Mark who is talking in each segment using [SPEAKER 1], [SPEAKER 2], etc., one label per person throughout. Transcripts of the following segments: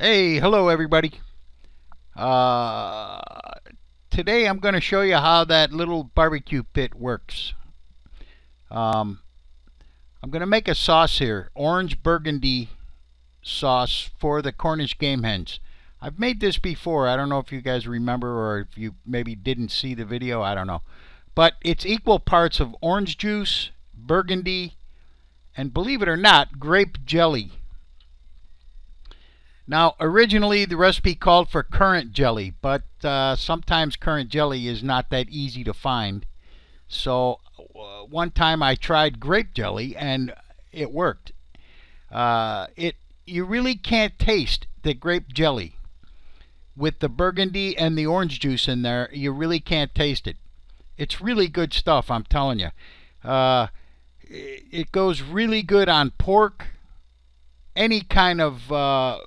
[SPEAKER 1] Hey, hello everybody. Uh, Today I'm going to show you how that little barbecue pit works. Um, I'm going to make a sauce here, orange burgundy sauce for the Cornish Game Hens. I've made this before. I don't know if you guys remember or if you maybe didn't see the video. I don't know. But it's equal parts of orange juice, burgundy, and believe it or not, grape jelly. Now, originally the recipe called for currant jelly, but sometimes currant jelly is not that easy to find. So one time I tried grape jelly and it worked. You really can't taste the grape jelly with the burgundy and the orange juice in there. You really can't taste it. It's really good stuff, I'm telling you. It goes really good on pork, any kind of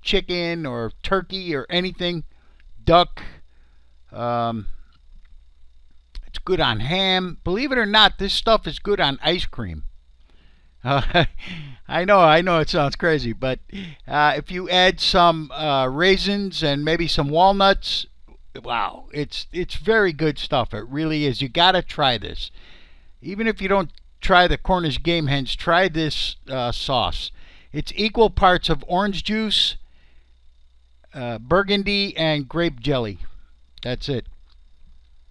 [SPEAKER 1] chicken or turkey or anything, duck. It's good on ham. Believe it or not, this stuff is good on ice cream. I know it sounds crazy, but if you add some raisins and maybe some walnuts, wow, it's very good stuff. It really is. You gotta try this. Even if you don't try the Cornish Game Hens, try this sauce. It's equal parts of orange juice, burgundy, and grape jelly. That's it.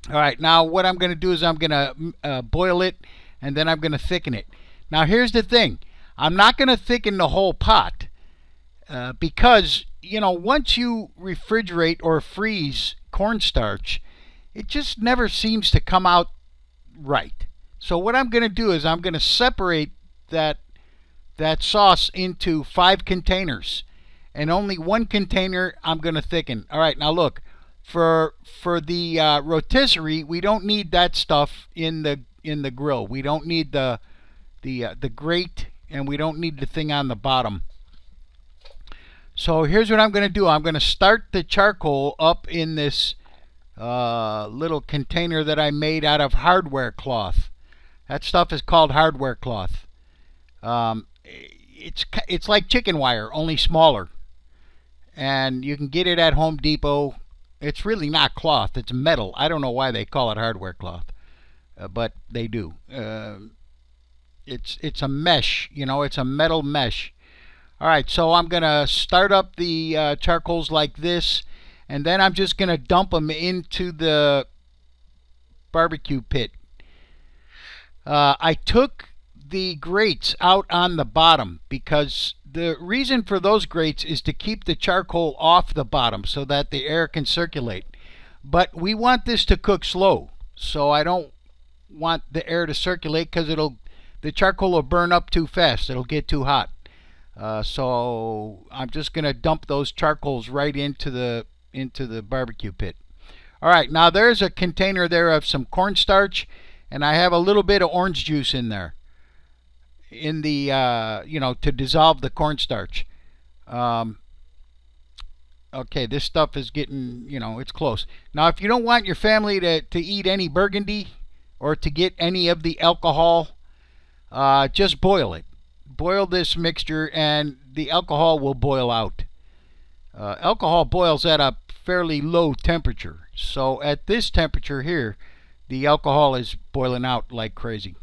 [SPEAKER 1] All right, now what I'm going to do is I'm going to boil it, and then I'm going to thicken it. Now here's the thing. I'm not going to thicken the whole pot because, you know, once you refrigerate or freeze cornstarch, it just never seems to come out right. So what I'm going to do is I'm going to separate that sauce into 5 containers, and only 1 container I'm going to thicken. All right, now look, for the rotisserie, we don't need that stuff in the grill. We don't need the grate, and we don't need the thing on the bottom. So here's what I'm going to do. I'm going to start the charcoal up in this little container that I made out of hardware cloth. That stuff is called hardware cloth. It's like chicken wire, only smaller. And you can get it at Home Depot. It's really not cloth, it's metal. I don't know why they call it hardware cloth, but they do. It's a mesh, you know, it's a metal mesh. Alright, so I'm going to start up the charcoals like this, and then I'm just going to dump them into the barbecue pit. I took the grates out on the bottom because the reason for those grates is to keep the charcoal off the bottom so that the air can circulate. But we want this to cook slow, so I don't want the air to circulate because the charcoal will burn up too fast. It'll get too hot. So I'm just going to dump those charcoals right into the barbecue pit. All right, now there's a container there of some cornstarch, and I have a little bit of orange juice in there, in the you know, to dissolve the cornstarch. Okay, this stuff is getting, you know, it's close. Now if you don't want your family to eat any burgundy or to get any of the alcohol, just boil it. Boil this mixture and the alcohol will boil out. Alcohol boils at a fairly low temperature, so at this temperature here the alcohol is boiling out like crazy.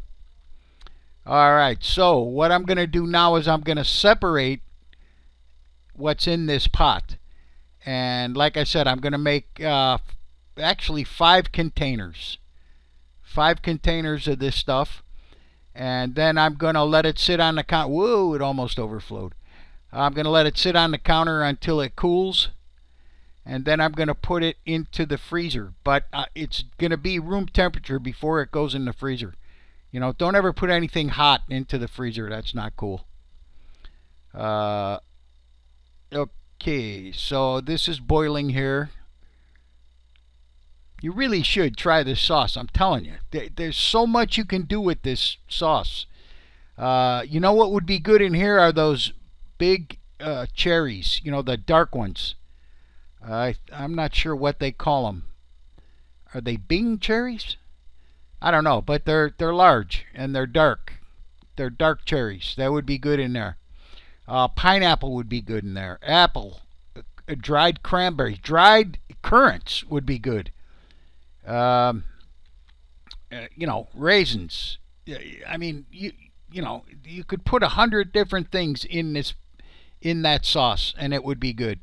[SPEAKER 1] Alright, so what I'm going to do now is I'm going to separate what's in this pot. And like I said, I'm going to make actually 5 containers. 5 containers of this stuff. And then I'm going to let it sit on the counter. Whoa, it almost overflowed. I'm going to let it sit on the counter until it cools. And then I'm going to put it into the freezer. But it's going to be room temperature before it goes in the freezer. You know, don't ever put anything hot into the freezer. That's not cool. Okay, so this is boiling here. You really should try this sauce. I'm telling you. There's so much you can do with this sauce. You know what would be good in here are those big cherries. You know, the dark ones. I'm not sure what they call them. Are they Bing cherries? I don't know, but they're large and they're dark. They're dark cherries. That would be good in there. Pineapple would be good in there. Apple. dried cranberries. Dried currants would be good. Um, raisins. I mean, you could put 100 different things in that sauce, and it would be good.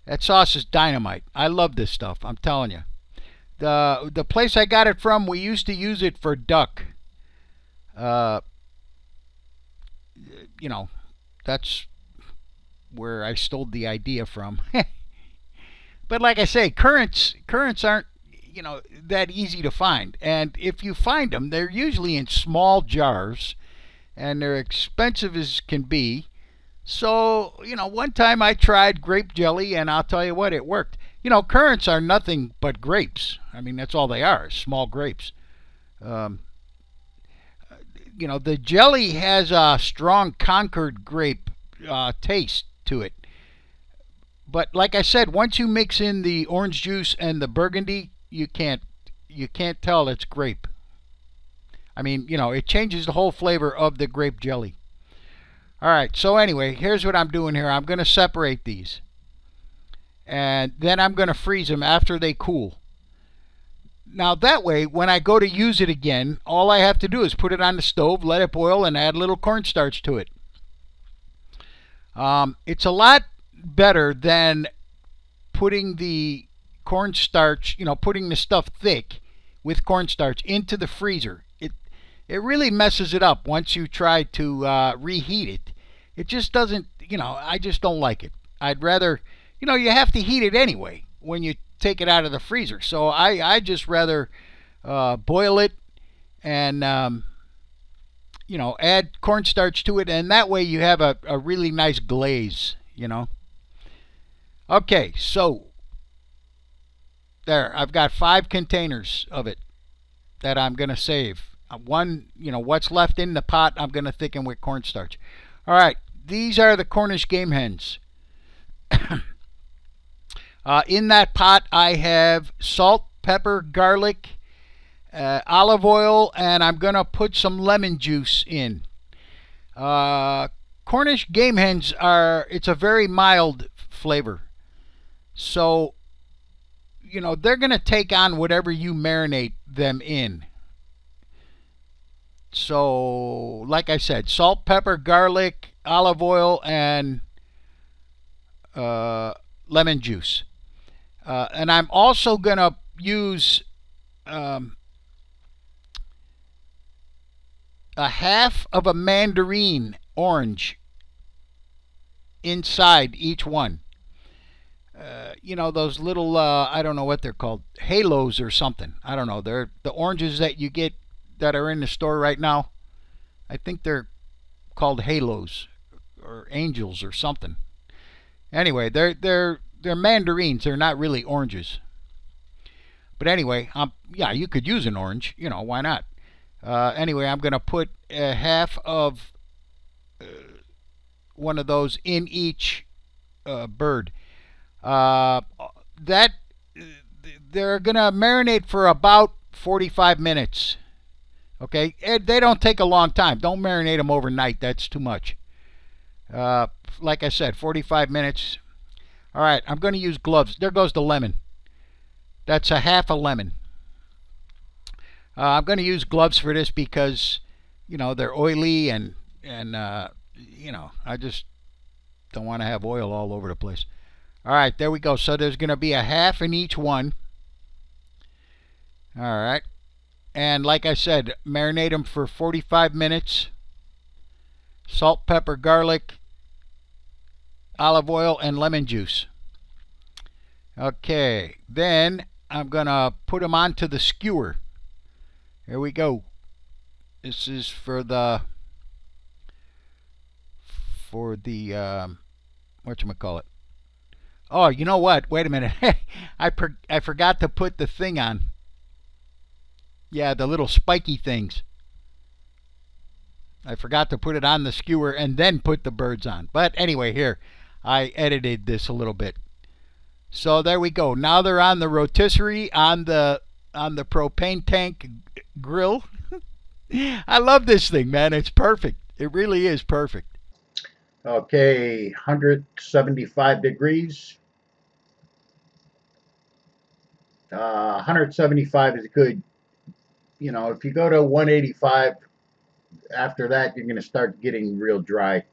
[SPEAKER 1] That sauce is dynamite. I love this stuff. I'm telling you. The place I got it from, we used to use it for duck. Uh, that's where I stole the idea from. But like I say, currants aren't that easy to find, and if you find them, they're usually in small jars, and they're expensive as can be. So one time I tried grape jelly, and I'll tell you what, it worked. Currants are nothing but grapes. I mean, that's all they are, small grapes. Um, the jelly has a strong Concord grape taste to it. But like I said, once you mix in the orange juice and the burgundy, you can't tell it's grape. I mean, it changes the whole flavor of the grape jelly. All right, so anyway, here's what I'm doing here. I'm going to separate these. And then I'm going to freeze them after they cool. Now that way, when I go to use it again, all I have to do is put it on the stove, let it boil, and add a little cornstarch to it. It's a lot better than putting the cornstarch, putting the stuff thick with cornstarch into the freezer. It really messes it up once you try to reheat it. It just doesn't, I just don't like it. I'd rather, you have to heat it anyway when you take it out of the freezer. So I just rather boil it and, add cornstarch to it, and that way you have a really nice glaze, Okay, so there, I've got 5 containers of it that I'm going to save. One, what's left in the pot, I'm going to thicken with cornstarch. All right, these are the Cornish Game Hens. In that pot, I have salt, pepper, garlic, olive oil, and I'm going to put some lemon juice in. Cornish Game Hens it's a very mild flavor. So, they're going to take on whatever you marinate them in. So, like I said, salt, pepper, garlic, olive oil, and lemon juice. And I'm also going to use a half of a mandarin orange inside each one. Those little, I don't know what they're called, halos or something. I don't know. They're the oranges that you get that are in the store right now. I think they're called halos or angels or something. Anyway, they're mandarins. They're not really oranges. But anyway, yeah, you could use an orange. Why not? Anyway, I'm going to put a half of one of those in each bird. They're going to marinate for about 45 minutes. Okay, they don't take a long time. Don't marinate them overnight. That's too much. Like I said, 45 minutes. All right, I'm going to use gloves. There goes the lemon. That's a half a lemon. I'm going to use gloves for this because, they're oily and I just don't want to have oil all over the place. All right, there we go. So there's going to be a half in each one. All right. And like I said, marinate them for 45 minutes. Salt, pepper, garlic, olive oil, and lemon juice. Okay, then I'm going to put them onto the skewer. Here we go. This is for the whatchamacallit. Oh, you know what? Wait a minute. I forgot to put the thing on. Yeah, the little spiky things. I forgot to put it on the skewer and then put the birds on. But anyway, here, I edited this a little bit. So there we go. Now they're on the rotisserie on the propane tank grill. I love this thing, man. It's perfect. It really is perfect.
[SPEAKER 2] Okay, 175 degrees. 175 is good. You know, if you go to 185, after that, you're going to start getting real dry.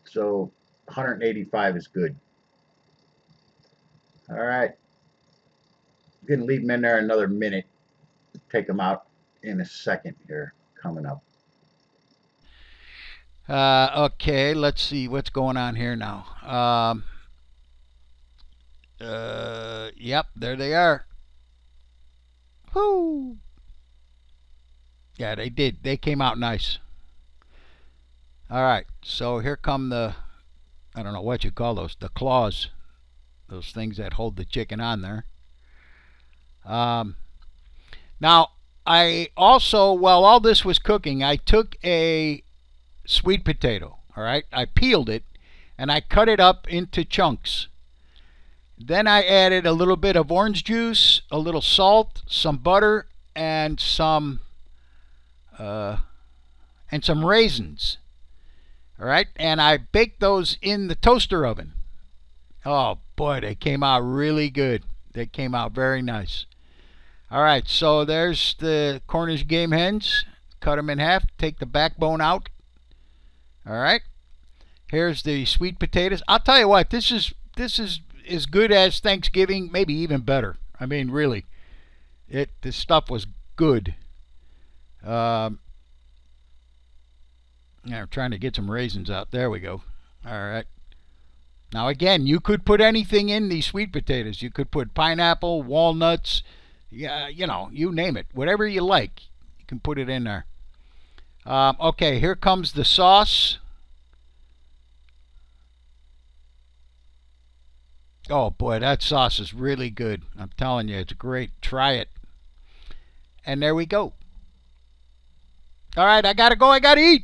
[SPEAKER 2] So 185 is good. All right. I'm going to leave them in there another minute. Take them out in a second here, coming up.
[SPEAKER 1] Okay, let's see what's going on here now. Yep, there they are. Whoo! Yeah, they did. They came out nice. All right, so here come the, I don't know what you call those, the claws, those things that hold the chicken on there. Um, Now, I also, while all this was cooking, I took a sweet potato, all right? I peeled it and I cut it up into chunks. Then I added a little bit of orange juice, a little salt, some butter, and uh, some raisins. All right, and I baked those in the toaster oven. Oh boy, they came out really good. They came out very nice. All right, so there's the Cornish Game Hens. Cut them in half. Take the backbone out. All right. Here's the sweet potatoes. I'll tell you what. This is as good as Thanksgiving, maybe even better. I mean, really, this stuff was good. Um, yeah, I'm trying to get some raisins out. There we go. All right. Now again, you could put anything in these sweet potatoes. You could put pineapple, walnuts. Yeah, you know, you name it. Whatever you like, you can put it in there. Okay, here comes the sauce. Oh boy, that sauce is really good. I'm telling you, it's great. Try it. And there we go. All right, I gotta go. I gotta eat.